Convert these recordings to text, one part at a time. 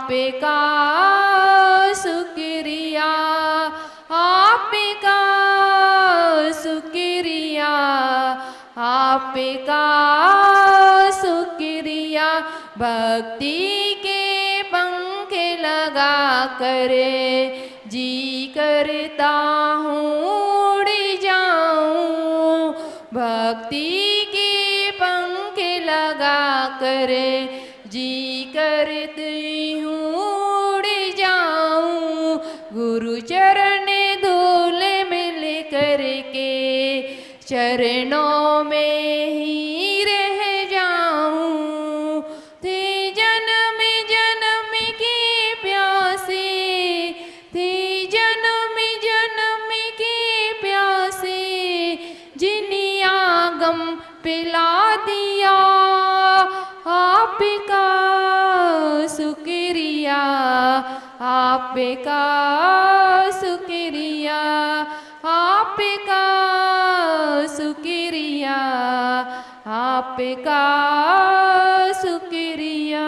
आपका शुक्रिया, आपका शुक्रिया, आपका शुक्रिया। भक्ति के पंख लगा कर जी करता हूँ उड़ जाऊँ, भक्ति के पंख लगा कर जी करती हूँ उड़ जाऊँ। गुरु चरण धूल मिल करके चरणों में ही रह जाऊँ। थे जन्म जन्म की प्यासे, थे जन्म जन्म की प्यासे, जिन्हें आगम पिला दिया। आपका शुक्रिया, आपका शुक्रिया, आपका शुक्रिया, आपका शुक्रिया।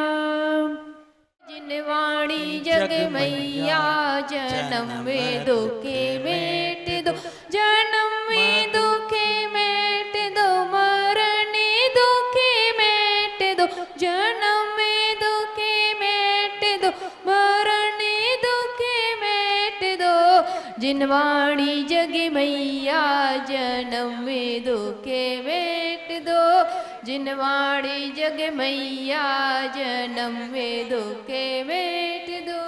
जिनवाणी जग मैया जन्म में दुखे मेट दो, जन्म में दुखे मेट दो, मरण दुखे मेट दो, जन्म में दुखे मेट दो, मरण दुखे मेट दो। जिनवाणी जग मैया जन्म में दुखे मेट दो, जिनवाणी जग मैया जन्म में दुखे मेट दो।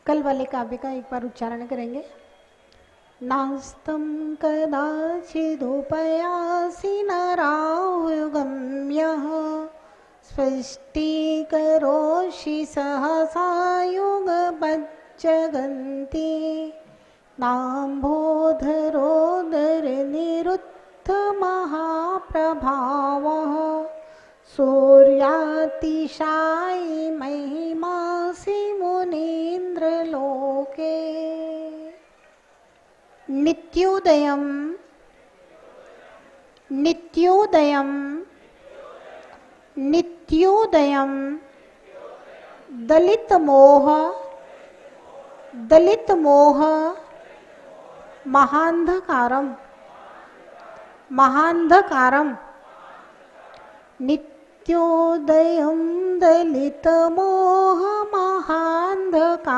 कल वाले काव्य का एक बार उच्चारण करेंगे। नास्तं कदाचिदुपयासि नराहुगम्यः, स्पष्टीकरोषि सहसा युगपज्जगन्ति। नाम्भोधरोदरनिरुद्धमहाप्रभावः, सूर्यातिशायि महिमासि मुनीन्द्रलोके। नित्योदयं नित्योदयं नित्योदयं दलितमोह दलितमोह महान्धकारं महान्धकारं। नित्योदयं दलितमोह महान्धकारम्।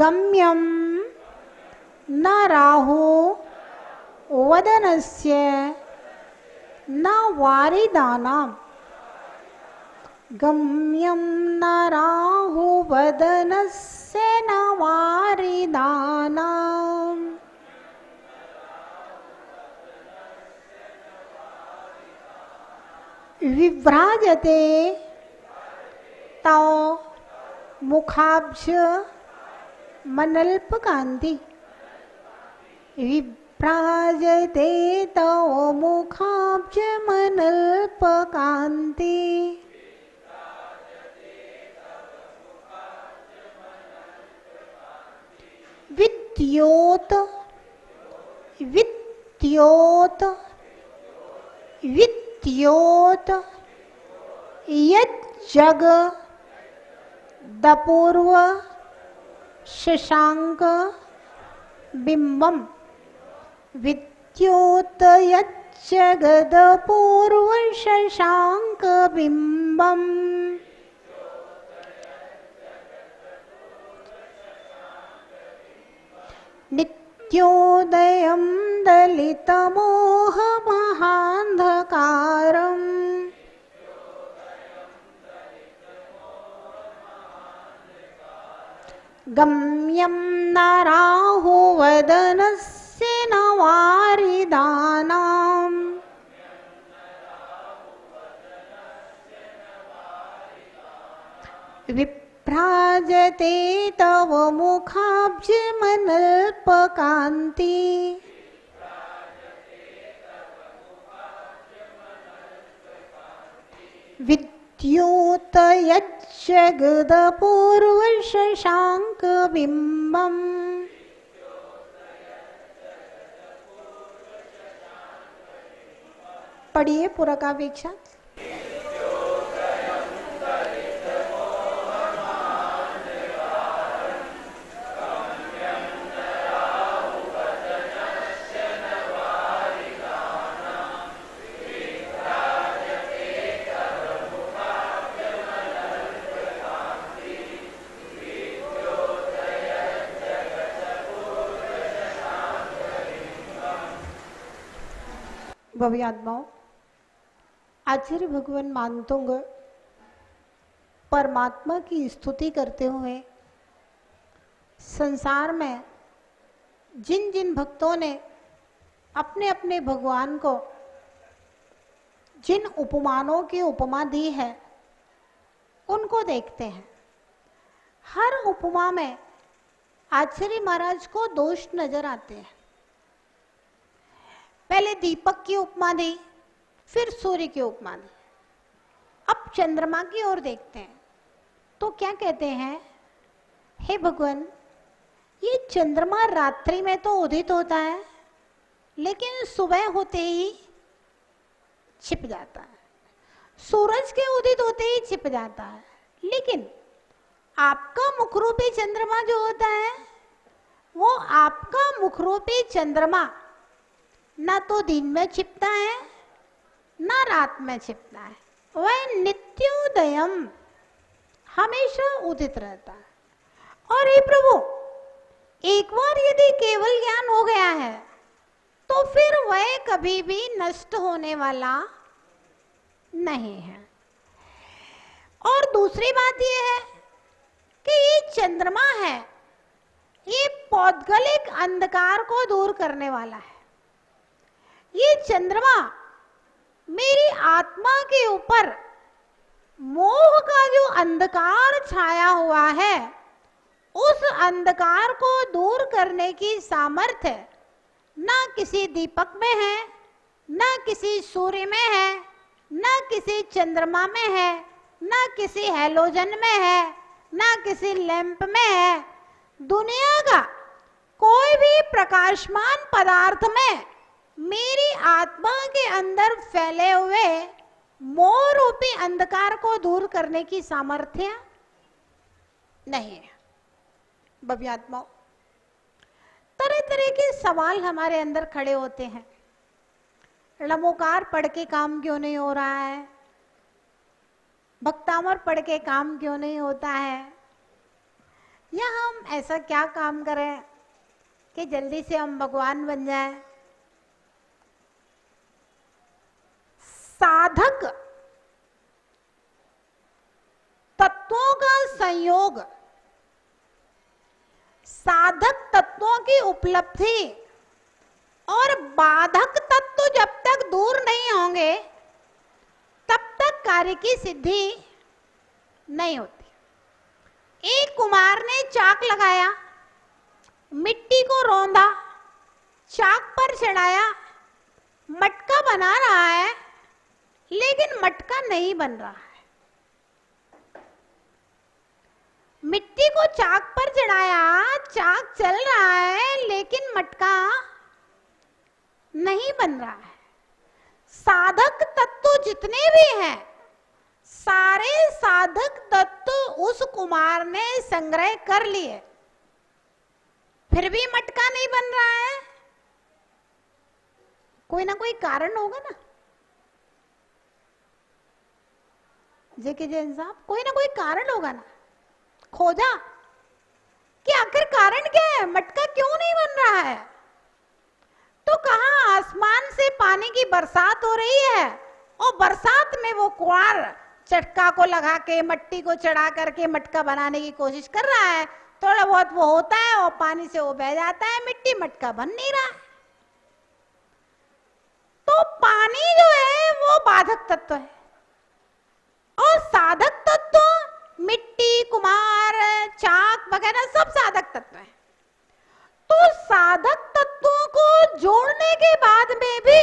गम्यं न राहु वदनस्य न वारिदानां, गम्यं न राहु वदनस्य न वारिदानां। विभ्राजते तव मुखाब्ज मनल्पकान्ति, विभ्राजते तव मुखाब्ज मनल्पकान्ति। विद्योत विद्योत विद्योत यज्जग दपूर्व शशांक बिंबम। विद्योत यज्जगदपूर्व शशांक बिंबम। नित्योदयं दलितमोह महान्धकारम्। गम्यं न राहुवदनस्य न वारिदानाम् विभ्राजते तव मुखाब्जमनल्पकान्ति विद्योतयज्जगदपूर्वशशाङ्कबिम्बम् पढ़िए पूरा काव्य एक साथ। भव्य आत्माओं, आचार्य भगवान मानतोंग परमात्मा की स्तुति करते हुए संसार में जिन जिन भक्तों ने अपने अपने भगवान को जिन उपमानों की उपमा दी है उनको देखते हैं। हर उपमा में आचार्य महाराज को दोष नजर आते हैं। पहले दीपक की उपमा दी, फिर सूर्य की उपमा दी। अब चंद्रमा की ओर देखते हैं तो क्या कहते हैं, हे भगवान, ये चंद्रमा रात्रि में तो उदित होता है लेकिन सुबह होते ही छिप जाता है, सूरज के उदित होते ही छिप जाता है। लेकिन आपका मुखरूपी चंद्रमा जो होता है, वो आपका मुखरूपी चंद्रमा ना तो दिन में छिपता है ना रात में छिपता है, वह नित्योदयम हमेशा उदित रहता है। और हे प्रभु, एक बार यदि केवल ज्ञान हो गया है तो फिर वह कभी भी नष्ट होने वाला नहीं है। और दूसरी बात यह है कि ये चंद्रमा है, ये पौद्गलिक अंधकार को दूर करने वाला है। ये चंद्रमा मेरी आत्मा के ऊपर मोह का जो अंधकार छाया हुआ है, उस अंधकार को दूर करने की सामर्थ्य ना किसी दीपक में है, ना किसी सूर्य में है, ना किसी चंद्रमा में है, ना किसी हैलोजन में है, ना किसी लैंप में है। दुनिया का कोई भी प्रकाशमान पदार्थ में मेरी आत्मा के अंदर फैले हुए मोह रूपी अंधकार को दूर करने की सामर्थ्य नहीं है। भव्यात्माओं, तरह तरह के सवाल हमारे अंदर खड़े होते हैं। लमोकार पढ़ के काम क्यों नहीं हो रहा है, भक्तामर पढ़ के काम क्यों नहीं होता है, या हम ऐसा क्या काम करें कि जल्दी से हम भगवान बन जाएं। साधक तत्वों का संयोग, साधक तत्वों की उपलब्धि और बाधक तत्व जब तक दूर नहीं होंगे तब तक कार्य की सिद्धि नहीं होती। एक कुम्हार ने चाक लगाया, मिट्टी को रौंदा, चाक पर चढ़ाया, मटका बना रहा है, लेकिन मटका नहीं बन रहा है। मिट्टी को चाक पर चढ़ाया, चाक चल रहा है, लेकिन मटका नहीं बन रहा है। साधक तत्व जितने भी हैं, सारे साधक तत्व उस कुमार ने संग्रह कर लिए, फिर भी मटका नहीं बन रहा है। कोई ना कोई कारण होगा ना जेके जैन साहब, कोई ना कोई कारण होगा ना। खोजा कि आखिर कारण क्या है, मटका क्यों नहीं बन रहा है। तो कहा आसमान से पानी की बरसात हो रही है और बरसात में वो कुंवार चटका को लगा के मट्टी को चढ़ा करके मटका बनाने की कोशिश कर रहा है, थोड़ा बहुत वो होता है और पानी से वो बह जाता है, मिट्टी मटका बन नहीं रहा। तो पानी जो है वो बाधक तत्व है और साधक तत्व मिट्टी, कुम्हार, चाक वगैरह सब साधक तत्व है। तो साधक तत्वों को जोड़ने के बाद में भी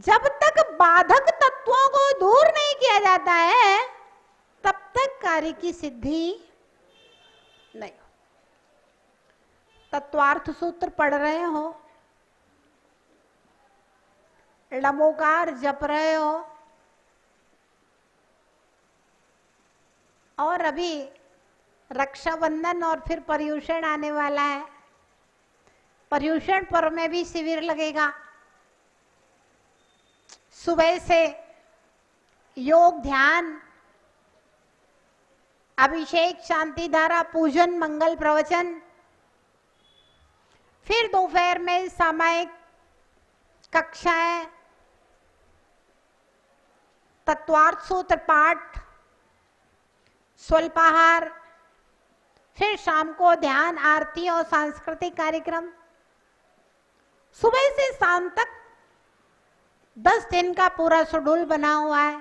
जब तक बाधक तत्वों को दूर नहीं किया जाता है तब तक कार्य की सिद्धि नहीं। तत्वार्थ सूत्र पढ़ रहे हो, लमोकार जप रहे हो, और अभी रक्षाबंधन और फिर पर्युषण आने वाला है। पर्युषण पर्व में भी शिविर लगेगा। सुबह से योग, ध्यान, अभिषेक, शांति धारा, पूजन, मंगल प्रवचन, फिर दोपहर में सामायिक कक्षाएं, तत्वार्थ सूत्र पाठ, स्वल्पाहार, फिर शाम को ध्यान, आरती और सांस्कृतिक कार्यक्रम। सुबह से शाम तक 10 दिन का पूरा शेड्यूल बना हुआ है।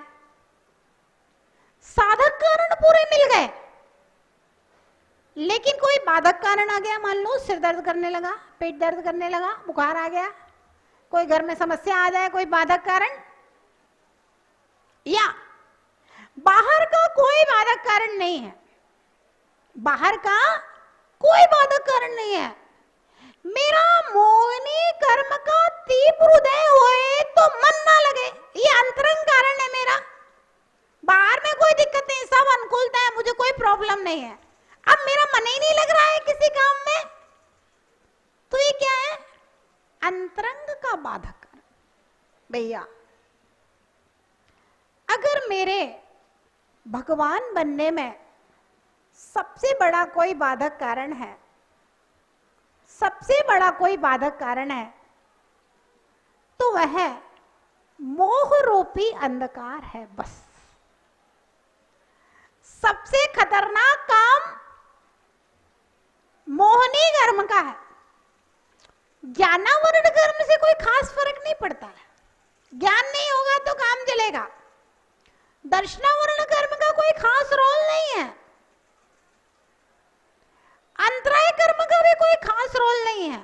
साधक कारण पूरे मिल गए, लेकिन कोई बाधक कारण आ गया। मान लो सिर दर्द करने लगा, पेट दर्द करने लगा, बुखार आ गया, कोई घर में समस्या आ जाए, कोई बाधक कारण, या बाहर का कोई बाधक कारण नहीं है, बाहर का कोई बाधक कारण नहीं है। मेरा मोहिनी कर्म का तीव्र हृदय होए तो मन ना लगे, ये अंतरंग कारण है मेरा। बाहर में कोई दिक्कत नहीं, सब अनुकूलता है, मुझे कोई प्रॉब्लम नहीं है। अब मेरा मन ही नहीं लग रहा है किसी काम में, तो ये क्या है? अंतरंग का बाधक कारण। भैया अगर मेरे भगवान बनने में सबसे बड़ा कोई बाधक कारण है, सबसे बड़ा कोई बाधक कारण है, तो वह मोह रूपी अंधकार है। बस सबसे खतरनाक काम मोहनी कर्म का है। ज्ञानावरण कर्म से कोई खास फर्क नहीं पड़ता है, ज्ञान नहीं होगा तो काम चलेगा। दर्शनावरण कर्म का कोई खास रोल नहीं है, अंतराय कर्म का भी कोई खास रोल नहीं है,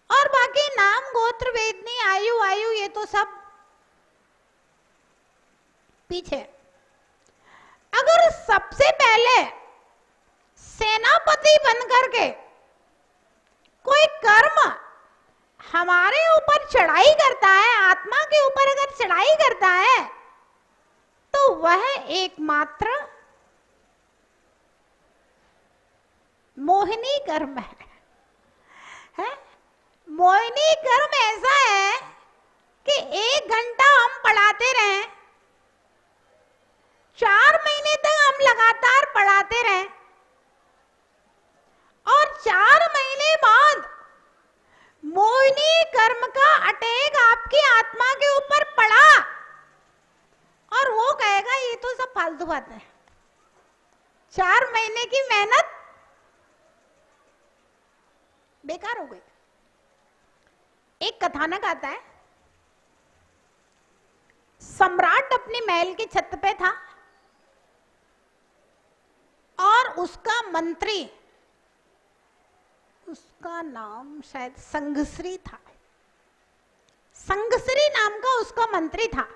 और बाकी नाम, गोत्र, वेदनी, आयु आयु ये तो सब पीछे। अगर सबसे पहले सेनापति बन करके कोई कर्म हमारे ऊपर चढ़ाई करता है, आत्मा के ऊपर अगर चढ़ाई करता है, तो वह एकमात्र मोहिनी कर्म है? मोहिनी कर्म ऐसा है कि 1 घंटा हम पढ़ाते रहे, 4 महीने तक हम लगातार पढ़ाते रहे, और 4 महीने बाद मोहिनी कर्म का अटैक आपकी आत्मा के ऊपर पड़ा, और वो कहेगा ये तो सब फालतू बात है। 4 महीने की मेहनत बेकार हो गई। एक कथानक आता है, सम्राट अपने महल की छत पे था और उसका मंत्री, उसका नाम शायद संघश्री था, संघश्री नाम का उसका मंत्री था।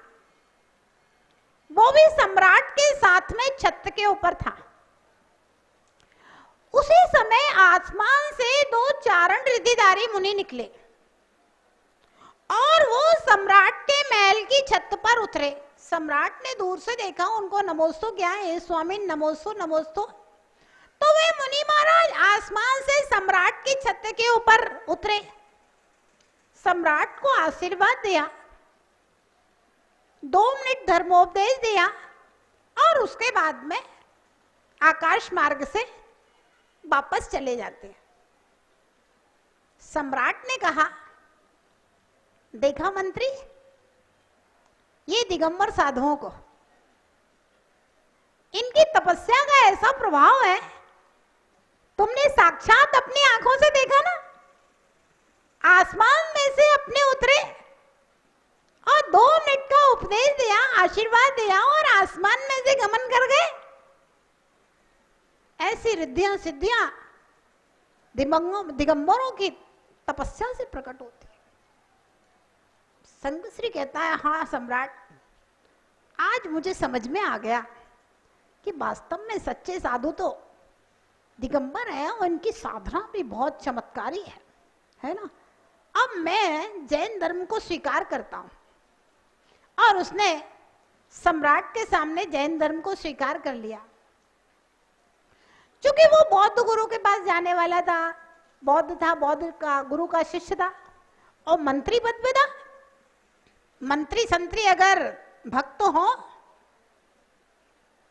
वो भी सम्राट के साथ में छत के ऊपर था। उसी समय आसमान से 2 चारण रिद्धिधारी मुनि निकले और वो सम्राट के महल की छत पर उतरे। सम्राट ने दूर से देखा, उनको नमोस्तु, क्या है स्वामी, नमोस्तु नमोस्तु। तो वे मुनि महाराज आसमान से सम्राट की छत के ऊपर उतरे, सम्राट को आशीर्वाद दिया, 2 मिनट धर्मोपदेश दिया, और उसके बाद में आकाश मार्ग से वापस चले जाते हैं। सम्राट ने कहा, देखा मंत्री, ये दिगंबर साधुओं को, इनकी तपस्या का ऐसा प्रभाव है तुमने साक्षात अपनी आंखों से देखा ना, आसमान में से अपने उतरे और 2 मिनट का उपदेश दिया, आशीर्वाद दिया और आसमान में से गमन कर गए। ऐसी रिद्धियां सिद्धियां दिगंबरों की तपस्या से प्रकट होती है। संगश्री कहता है, हाँ सम्राट, आज मुझे समझ में आ गया कि वास्तव में सच्चे साधु तो दिगंबर है और इनकी साधना भी बहुत चमत्कारी है ना। अब मैं जैन धर्म को स्वीकार करता हूं। और उसने सम्राट के सामने जैन धर्म को स्वीकार कर लिया। क्योंकि वो बौद्ध गुरु के पास जाने वाला था, बौद्ध का गुरु का शिष्य था और मंत्री पद पे था। मंत्री संतरी अगर भक्त हो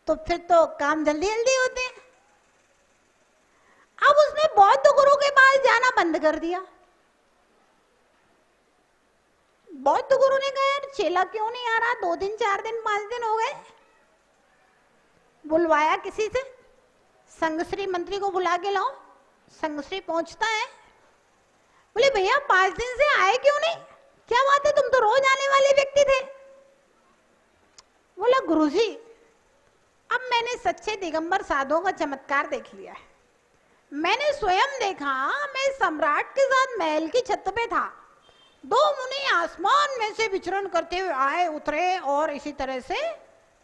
तो फिर तो काम जल्दी जल्दी होते हैं। अब उसने बौद्ध गुरु के पास जाना बंद कर दिया। बौद्ध गुरु ने कहा, यार चेला क्यों नहीं आ रहा, 2 दिन 4 दिन 5 दिन हो गए। बुलवाया किसी से, संगश्री मंत्री को बुला के लाओ। संगश्री पहुंचता है, बोले भैया 5 दिन से आए क्यों नहीं, क्या बात है, तुम तो रोज आने वाले व्यक्ति थे। बोला गुरुजी, अब मैंने सच्चे दिगंबर साधुओं का चमत्कार देख लिया है। मैंने स्वयं देखा, मैं सम्राट के साथ महल की छत पे था, 2 मुनि आसमान में से विचरण करते हुए आए उतरे और इसी तरह से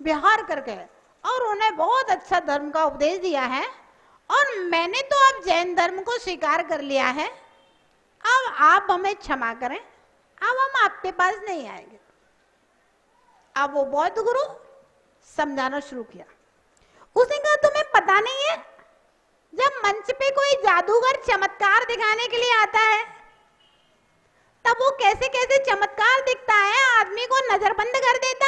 विहार कर गए और उन्हें बहुत अच्छा धर्म का उपदेश दिया है। और मैंने तो अब जैन धर्म को स्वीकार कर लिया है। अब आप हमें क्षमा करें, अब हम आपके पास नहीं आएंगे। अब वो बौद्ध गुरु समझाना शुरू किया। उसने कहा, तुम्हें पता नहीं है, जब मंच पे कोई जादूगर चमत्कार दिखाने के लिए आता है तब वो कैसे कैसे चमत्कार दिखता है, आदमी को नजरबंद कर देता